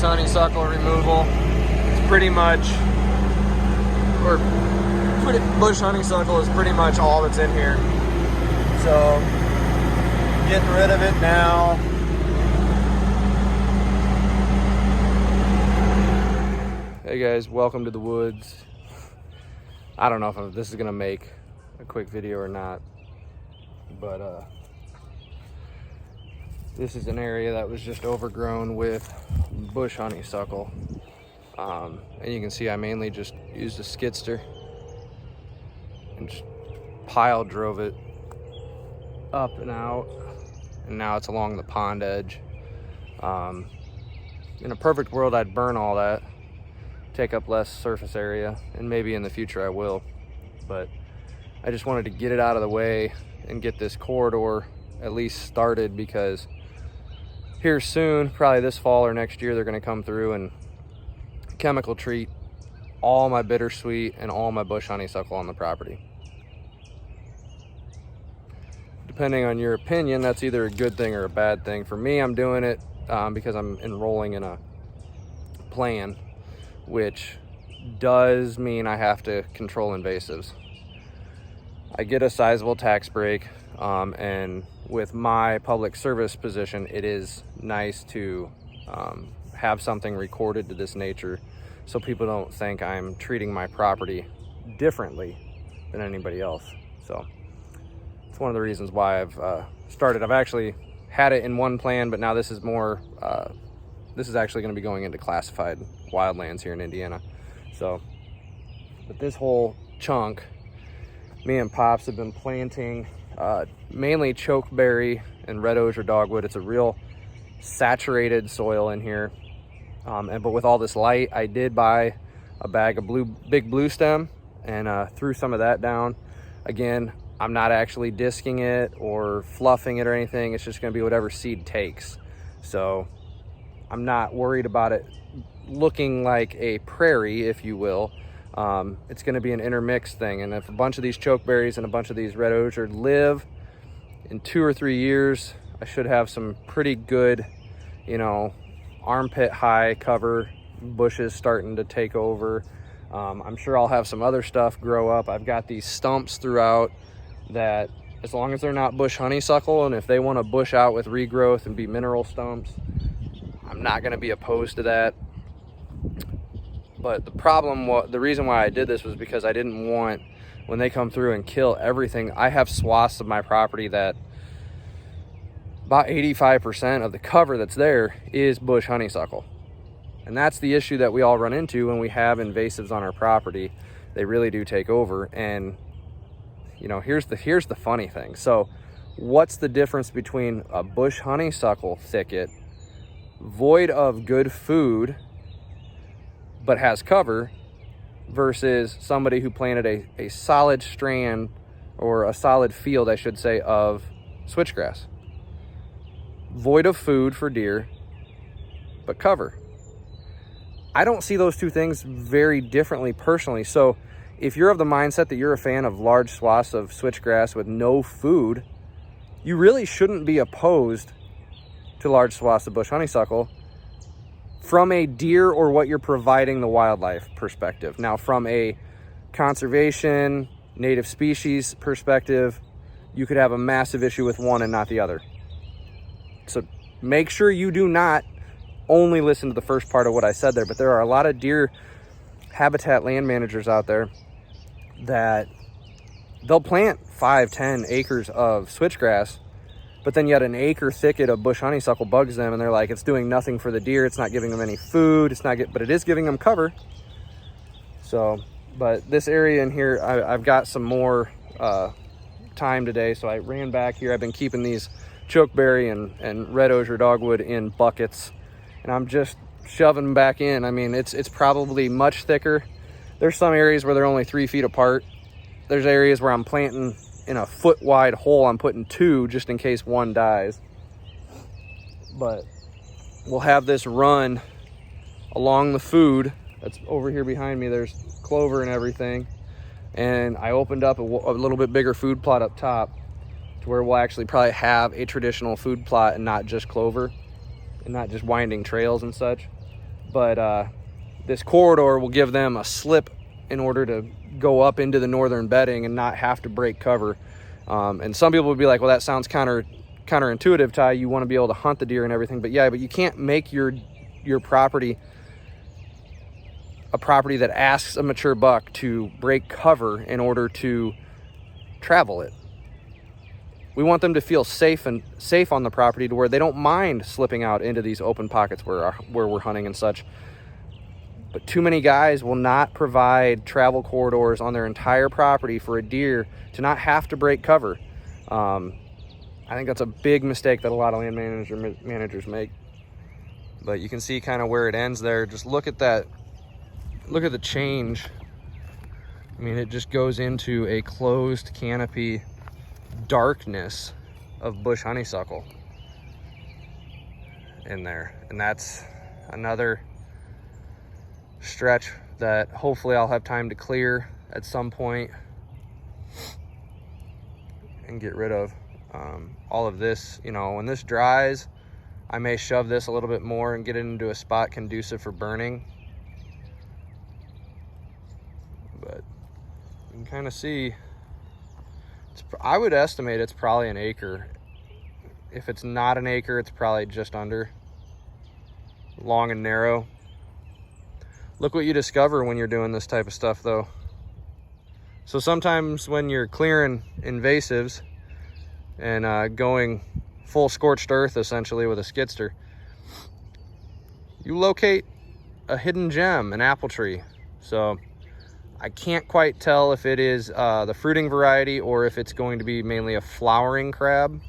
bush honeysuckle removal. It's pretty much, bush honeysuckle is pretty much all that's in here. So, getting rid of it now. Hey guys, welcome to the woods. I don't know if this is gonna make a quick video or not, but this is an area that was just overgrown with bush honeysuckle. And you can see I mainly just used a skidster and just pile drove it up and out, and now it's along the pond edge. In a perfect world, I'd burn all that, take up less surface area, and maybe in the future I will, but I just wanted to get it out of the way and get this corridor at least started, because here soon, probably this fall or next year, they're going to come through and chemical treat all my bittersweet and all my bush honeysuckle on the property. Depending on your opinion, that's either a good thing or a bad thing. For me, I'm doing it because I'm enrolling in a plan, which does mean I have to control invasives. I get a sizable tax break, and with my public service position, it is nice to have something recorded to this nature so people don't think I'm treating my property differently than anybody else. So it's one of the reasons why I've started. I've actually had it in one plan, but now this is more, this is actually going to be going into classified wildlands here in Indiana. So, but this whole chunk, me and Pops have been planting mainly chokeberry and red osier dogwood. It's a real saturated soil in here. But with all this light, I did buy a bag of big blue stem and threw some of that down. Again, I'm not actually disking it or fluffing it or anything. It's just going to be whatever seed takes. So I'm not worried about it looking like a prairie, if you will. It's going to be an intermixed thing, and if a bunch of these chokeberries and a bunch of these red osier live, in 2 or 3 years, I should have some pretty good, armpit high cover bushes starting to take over. I'm sure I'll have some other stuff grow up. I've got these stumps throughout that, as long as they're not bush honeysuckle, and if they want to bush out with regrowth and be mineral stumps, I'm not going to be opposed to that. But the reason why I did this was because I didn't want, when they come through and kill everything, I have swaths of my property that about 85% of the cover that's there is bush honeysuckle. And that's the issue that we all run into when we have invasives on our property. They really do take over. And here's the funny thing. So what's the difference between a bush honeysuckle thicket void of good food but has cover versus somebody who planted a solid strand, or a solid field, I should say, of switchgrass? Void of food for deer, but cover. I don't see those two things very differently personally. So if you're of the mindset that you're a fan of large swaths of switchgrass with no food, you really shouldn't be opposed to large swaths of bush honeysuckle from a deer or what you're providing the wildlife perspective. Now, from a conservation, native species perspective, you could have a massive issue with one and not the other. So make sure you do not only listen to the first part of what I said there, but there are a lot of deer habitat land managers out there that they'll plant 5-10 acres of switchgrass, but then yet an acre thicket of bush honeysuckle bugs them, and they're like, it's doing nothing for the deer, it's not giving them any food, but it is giving them cover. So, but this area in here, I've got some more time today, so I ran back here. I've been keeping these chokeberry and red osier dogwood in buckets, and I'm just shoving them back in. I mean, it's probably much thicker. There's some areas where they're only 3 feet apart. There's areas where I'm planting in a foot wide hole. I'm putting 2 just in case one dies. But we'll have this run along the food that's over here behind me. There's clover and everything, and I opened up a little bit bigger food plot up top to where we'll actually probably have a traditional food plot and not just clover and not just winding trails and such. but this corridor will give them a slip in order to go up into the northern bedding and not have to break cover. And some people would be like, well, that sounds counterintuitive, Ty. You want to be able to hunt the deer and everything. But yeah, but you can't make your property a property that asks a mature buck to break cover in order to travel it. We want them to feel safe on the property to where they don't mind slipping out into these open pockets where we're hunting and such. But too many guys will not provide travel corridors on their entire property for a deer to not have to break cover. I think that's a big mistake that a lot of land managers make. But you can see kind of where it ends there. Just look at that. Look at the change. I mean, it just goes into a closed canopy darkness of bush honeysuckle in there. And that's another stretch that hopefully I'll have time to clear at some point and get rid of. All of this, you know, when this dries, I may shove this a little bit more and get it into a spot conducive for burning. But you can kind of see, I would estimate it's probably an acre. If it's not an acre, it's probably just under. Long and narrow. Look what you discover when you're doing this type of stuff though. So sometimes when you're clearing invasives and going full scorched earth essentially with a skidster, you locate a hidden gem, an apple tree. So I can't quite tell if it is the fruiting variety or if it's going to be mainly a flowering crab,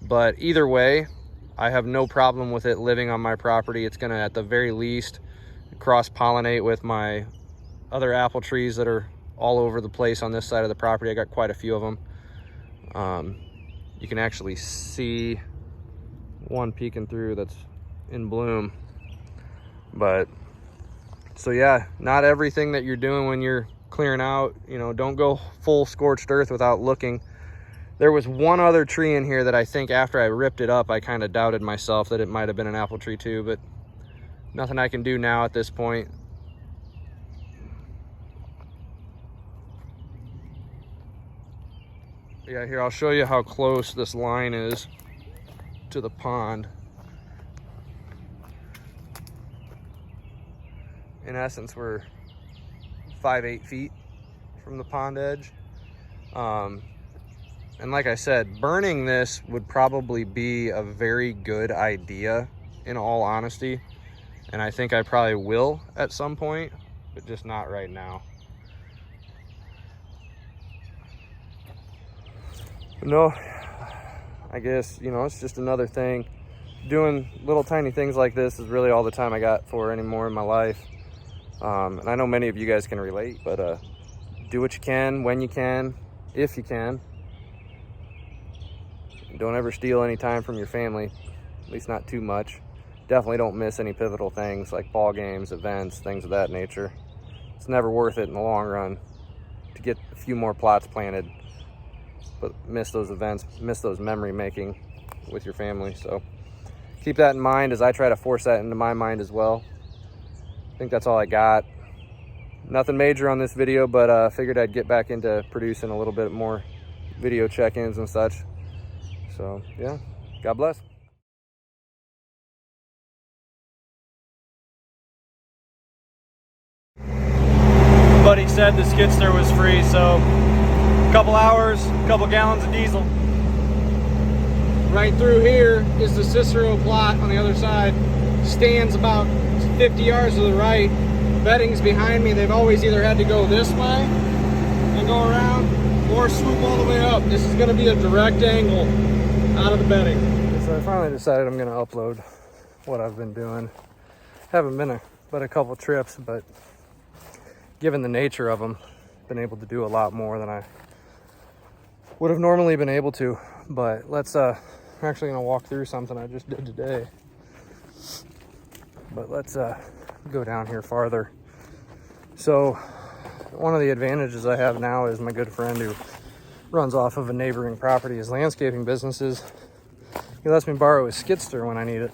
but either way, I have no problem with it living on my property. It's gonna, at the very least, cross-pollinate with my other apple trees that are all over the place on this side of the property. I got quite a few of them. You can actually see one peeking through that's in bloom. But so yeah, not everything that you're doing when you're clearing out, you know, don't go full scorched earth without looking. There was one other tree in here that I think after I ripped it up, I kind of doubted myself that it might have been an apple tree too, but nothing I can do now at this point. Yeah, here, I'll show you how close this line is to the pond. In essence, we're 5-8 feet from the pond edge. And like I said, burning this would probably be a very good idea, in all honesty. And I think I probably will at some point, but just not right now. No, I guess, you know, it's just another thing. Doing little tiny things like this is really all the time I got for anymore in my life. And I know many of you guys can relate, but do what you can, when you can, if you can. Don't ever steal any time from your family, at least not too much. Definitely don't miss any pivotal things like ball games, events, things of that nature. It's never worth it in the long run to get a few more plots planted, but miss those events, miss those memory making with your family. So keep that in mind as I try to force that into my mind as well. I think that's all I got. Nothing major on this video, but figured I'd get back into producing a little bit more video check-ins and such. So yeah, God bless. Buddy said the skidster was free, so a couple hours, a couple gallons of diesel. Right through here is the Cicero plot on the other side. Stands about 50 yards to the right. Bedding's behind me. They've always either had to go this way and go around or swoop all the way up. This is going to be a direct angle out of the bedding. So I finally decided I'm going to upload what I've been doing. Haven't been but a couple trips, but given the nature of them, been able to do a lot more than I would have normally been able to. But let's I'm actually going to walk through something I just did today. But let's go down here farther. So one of the advantages I have now is my good friend who runs off of a neighboring property, his landscaping businesses. He lets me borrow his skidster when I need it,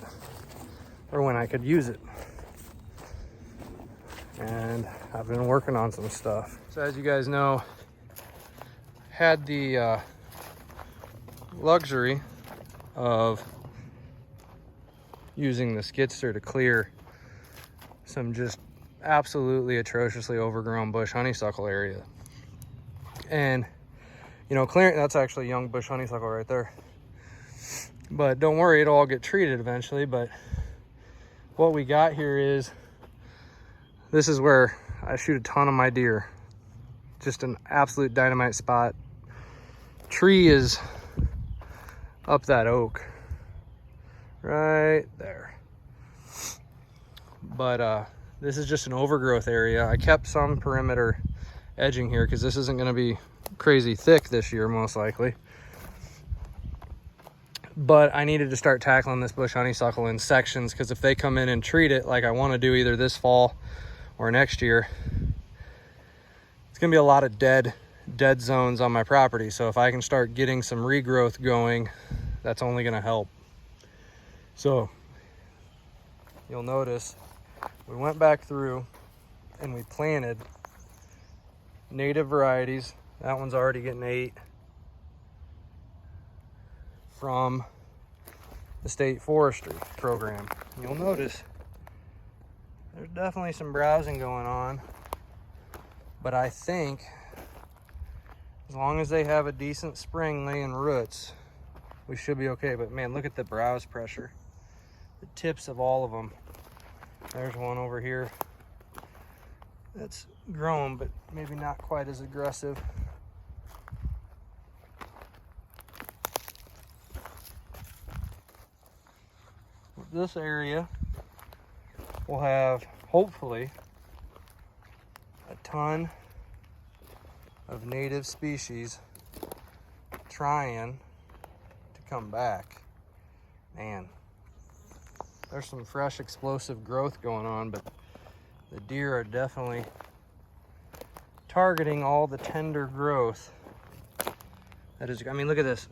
or when I could use it. and I've been working on some stuff. So as you guys know, had the luxury of using the skidster to clear some just absolutely atrociously overgrown bush honeysuckle area. And you know, clearing, that's actually young bush honeysuckle right there. But don't worry, it'll all get treated eventually. But what we got here is, this is where I shoot a ton of my deer. Just an absolute dynamite spot. Tree is up that oak right there. But this is just an overgrowth area. I kept some perimeter edging here because this isn't going to be crazy thick this year, most likely. But I needed to start tackling this bush honeysuckle in sections, because if they come in and treat it like I want to do either this fall or next year, it's going to be a lot of dead zones on my property. So if I can start getting some regrowth going, that's only going to help. So you'll notice we went back through and we planted native varieties. That one's already getting 8 from the state forestry program. You'll notice there's definitely some browsing going on, but I think as long as they have a decent spring laying roots, we should be okay. But man, look at the browse pressure, the tips of all of them. There's one over here that's grown, but maybe not quite as aggressive. This area will have, hopefully, a ton of native species trying to come back. Man, there's some fresh explosive growth going on, but the deer are definitely targeting all the tender growth. That is, I mean, look at this.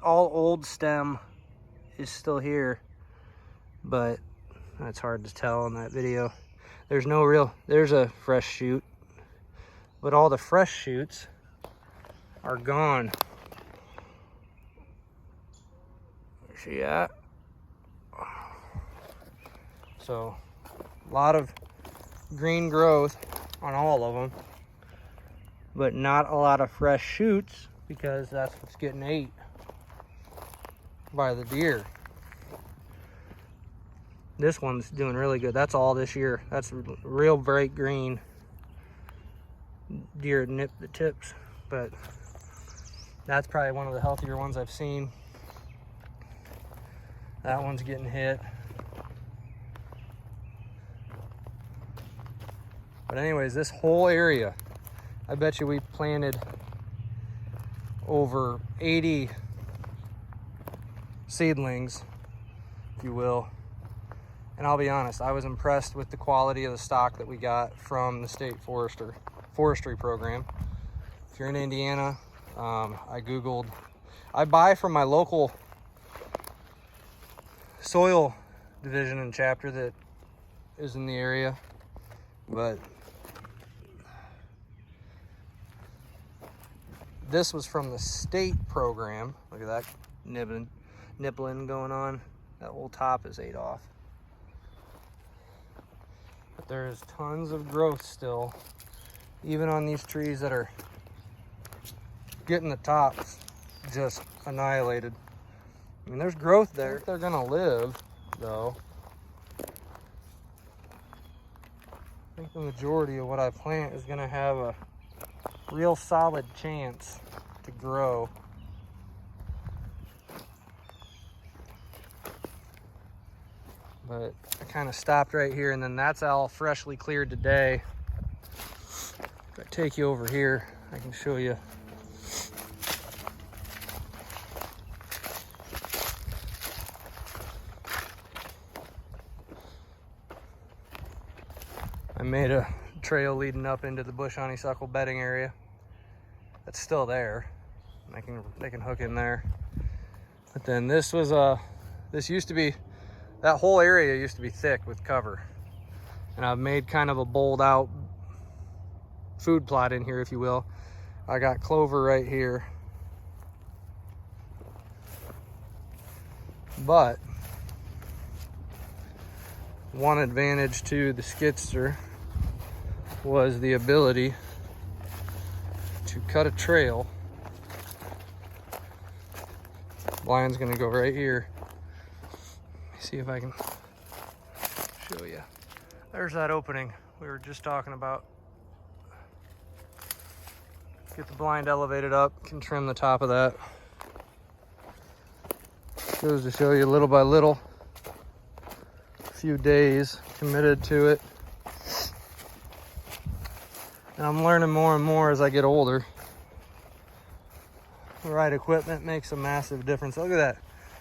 All old stem is still here, but that's hard to tell in that video. There's no real, there's a fresh shoot, but all the fresh shoots are gone. See that? So a lot of green growth on all of them, but not a lot of fresh shoots, because that's what's getting ate by the deer. This one's doing really good. That's all this year. That's real bright green. Deer nip the tips, but that's probably one of the healthier ones I've seen. That one's getting hit. But anyways, this whole area, I bet you we planted over 80 seedlings, if you will. And I'll be honest, I was impressed with the quality of the stock that we got from the state forestry program. If you're in Indiana, I Googled, I buy from my local soil division and chapter that is in the area, but this was from the state program. Look at that nibbling going on. That whole top is ate off. But there's tons of growth still, even on these trees that are getting the tops just annihilated. I mean, there's growth there. If they're gonna live, though, I think the majority of what I plant is gonna have a real solid chance to grow. But I kind of stopped right here, and then that's all freshly cleared today. If I take you over here, I can show you. I made a trail leading up into the bush honeysuckle bedding area. That's still there. They can hook in there. But then this was this used to be, that whole area used to be thick with cover. And I've made kind of a bowled out food plot in here, if you will. I got clover right here. But one advantage to the skidster was the ability to cut a trail. Blind's gonna go right here. Let me see if I can show you. There's that opening we were just talking about. Get the blind elevated up, can trim the top of that. Goes to show you little by little. A few days committed to it. And I'm learning more and more as I get older. The right equipment makes a massive difference. Look at that.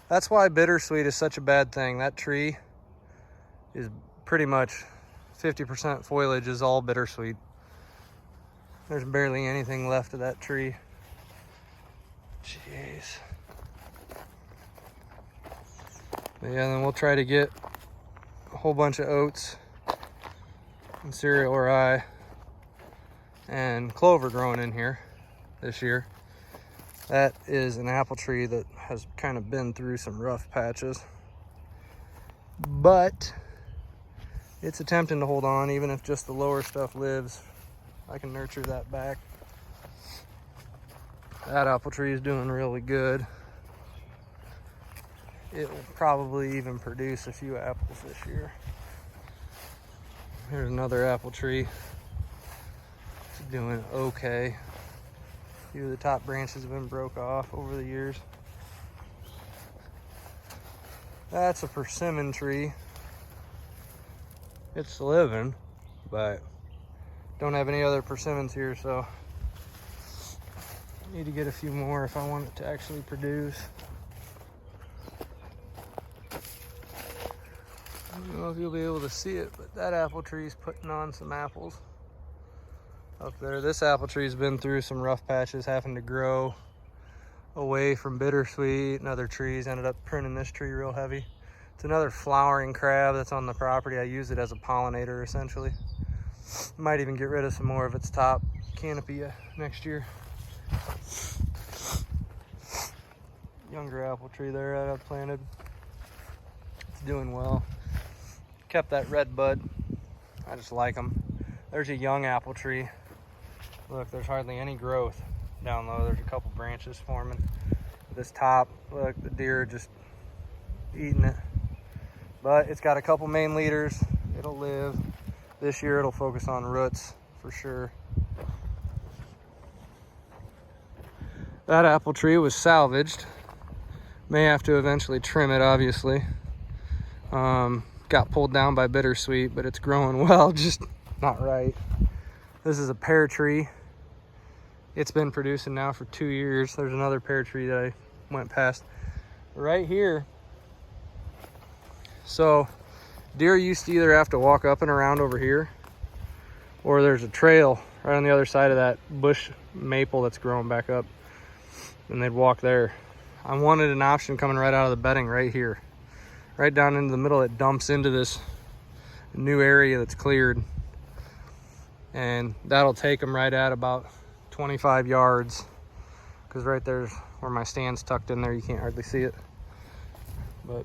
That's why bittersweet is such a bad thing. That tree is pretty much 50% foliage is all bittersweet. There's barely anything left of that tree. Jeez. But yeah, then we'll try to get a whole bunch of oats and cereal rye and clover growing in here this year. That is an apple tree that has kind of been through some rough patches, but it's attempting to hold on. Even if just the lower stuff lives, I can nurture that back. That apple tree is doing really good. It will probably even produce a few apples this year. Here's another apple tree. It's doing okay. A few of the top branches have been broke off over the years. That's a persimmon tree. It's living, but don't have any other persimmons here, so need to get a few more if I want it to actually produce. I don't know if you'll be able to see it, but that apple tree is putting on some apples up there. This apple tree's been through some rough patches, having to grow away from bittersweet and other trees. Ended up pruning this tree real heavy. It's another flowering crab that's on the property. I use it as a pollinator essentially. Might even get rid of some more of its top canopy next year. Younger apple tree there that I planted. It's doing well. Kept that red bud. I just like them. There's a young apple tree. Look, there's hardly any growth down low. There's a couple branches forming. This top, look, the deer are just eating it. But it's got a couple main leaders. It'll live. This year it'll focus on roots for sure. That apple tree was salvaged. May have to eventually trim it, obviously. Got pulled down by bittersweet, but it's growing well, just not right. This is a pear tree. It's been producing now for 2 years. There's another pear tree that I went past right here. So deer used to either have to walk up and around over here, or there's a trail right on the other side of that bush maple that's growing back up, and they'd walk there. I wanted an option coming right out of the bedding right here, right down into the middle. It dumps into this new area that's cleared, and that'll take them right at about 25 yards, because right there's where my stand's tucked in there. You can't hardly see it, but